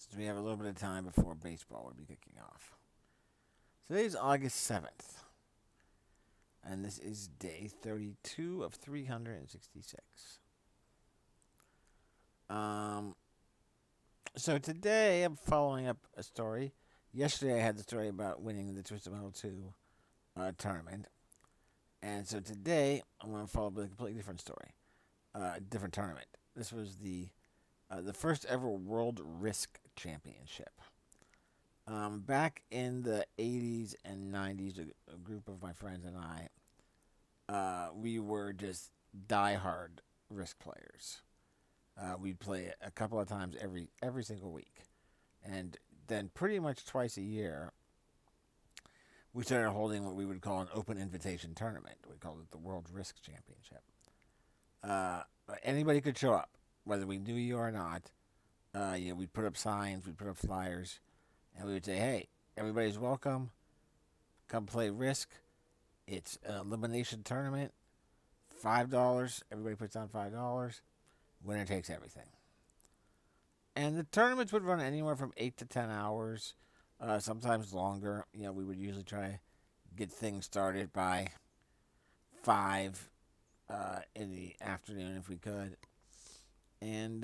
since we have a little bit of time before baseball would be kicking off. Today's August 7th, and this is day 32 of 366. Um, so today I'm following up a story. Yesterday I had the story about winning the Twisted Metal 2 tournament. And so today I'm going to follow up with a completely different story, a different tournament. This was the first ever World Risk Championship. Back in the 80s and 90s, a group of my friends and we were just diehard Risk players. We'd play a couple of times every single week, and then pretty much twice a year, we started holding what we would call an open invitation tournament. We called it the World Risk Championship. Uh, Anybody could show up, whether we knew you or not. We'd put up signs, we'd put up flyers, and we would say, "Hey, everybody's welcome. Come play Risk. It's an elimination tournament. $5. Everybody puts down $5. Winner takes everything." And the tournaments would run anywhere from 8 to 10 hours, sometimes longer. We would usually try to get things started by 5 in the afternoon if we could, and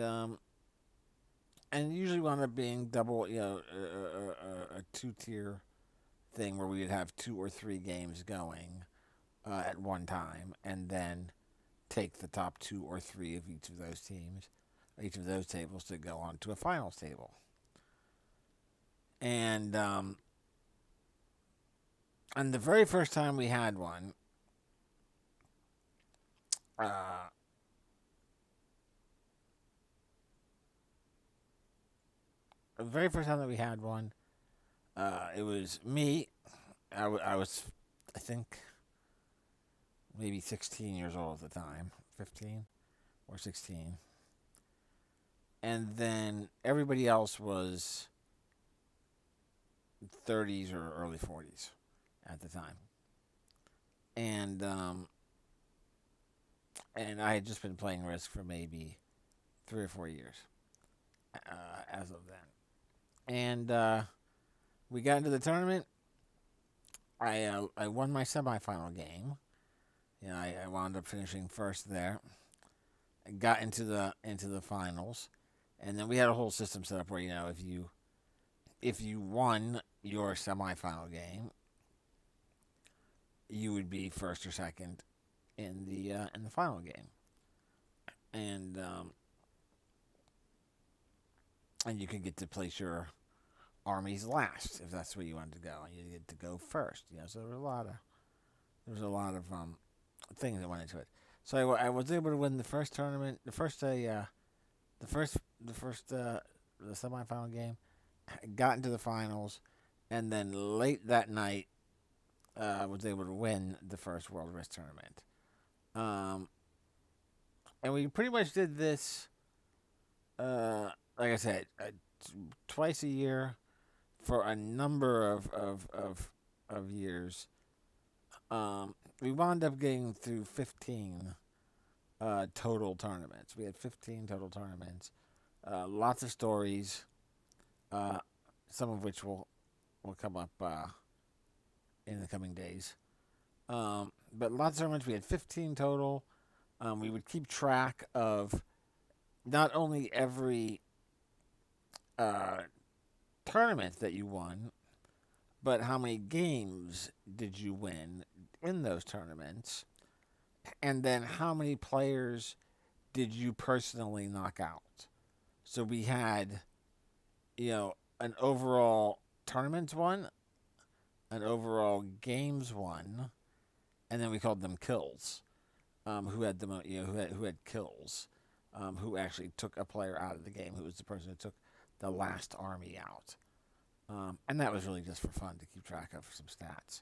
usually wound up being double, a two-tier thing where we would have 2 or 3 games going at one time, and then take the top 2 or 3 of each of those teams, each of those tables, to go on to a finals table. And the very first time we had one, uh, the very first time that we had one, it was me. I was, I think, maybe 16 years old at the time, 15 or 16. And then everybody else was 30s or early 40s at the time. And I had just been playing Risk for maybe 3 or 4 years as of then. And we got into the tournament. I won my semifinal game. I wound up finishing first there. I got into the finals, and then we had a whole system set up where if you won your semifinal game, you would be first or second in the final game, and you could get to place your armies last if that's where you wanted to go, and you get to go first. So there was a lot of things that went into it. So I was able to win the first tournament, the semifinal game, got into the finals, and then late that night, was able to win the first World Risk tournament. Um, and we pretty much did this, like I said, twice a year for a number of years. We wound up getting through 15 total tournaments. We had 15 total tournaments. Lots of stories, uh, some of which will come up in the coming days. But lots of tournaments. We had 15 total. We would keep track of not only every uh, tournament that you won, but how many games did you win in those tournaments, and then how many players did you personally knock out. So we had, an overall tournaments one, an overall games one, and then we called them kills. Who had who had kills, who actually took a player out of the game, who was the person who took the last army out. And that was really just for fun to keep track of some stats.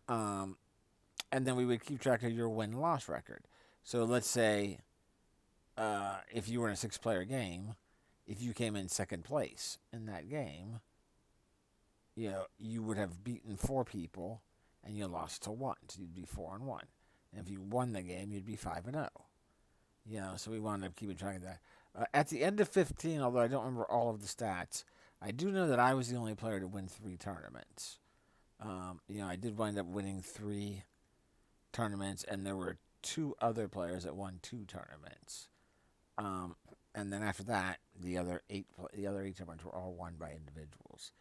Um, and then we would keep track of your win-loss record. So let's say, if you were in a six-player game, if you came in second place in that game, you would have beaten 4 people, and you lost to one, so you'd be 4-1. And if you won the game, you'd be 5-0. So we wound up keeping track of that. At the end of 15, although I don't remember all of the stats, I do know that I was the only player to win three tournaments. I did wind up winning three tournaments, and there were two other players that won two tournaments. Um, and then after that, the other eight tournaments were all won by individuals.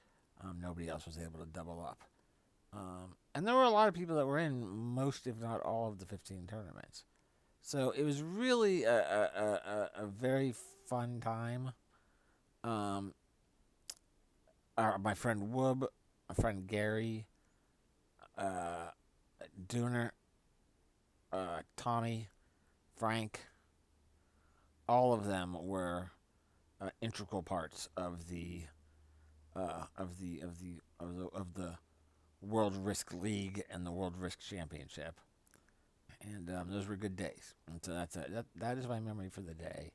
Nobody else was able to double up. And there were a lot of people that were in most, if not all, of the 15 tournaments. So it was really a very fun time. Um, my friend Woob, my friend Gary, uh, Dooner, Tommy, Frank, all of them were integral parts of the World Risk League and the World Risk Championship, and those were good days. And so that is my memory for the day,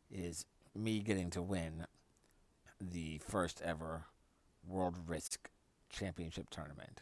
is me getting to win the first ever World Risk Championship tournament.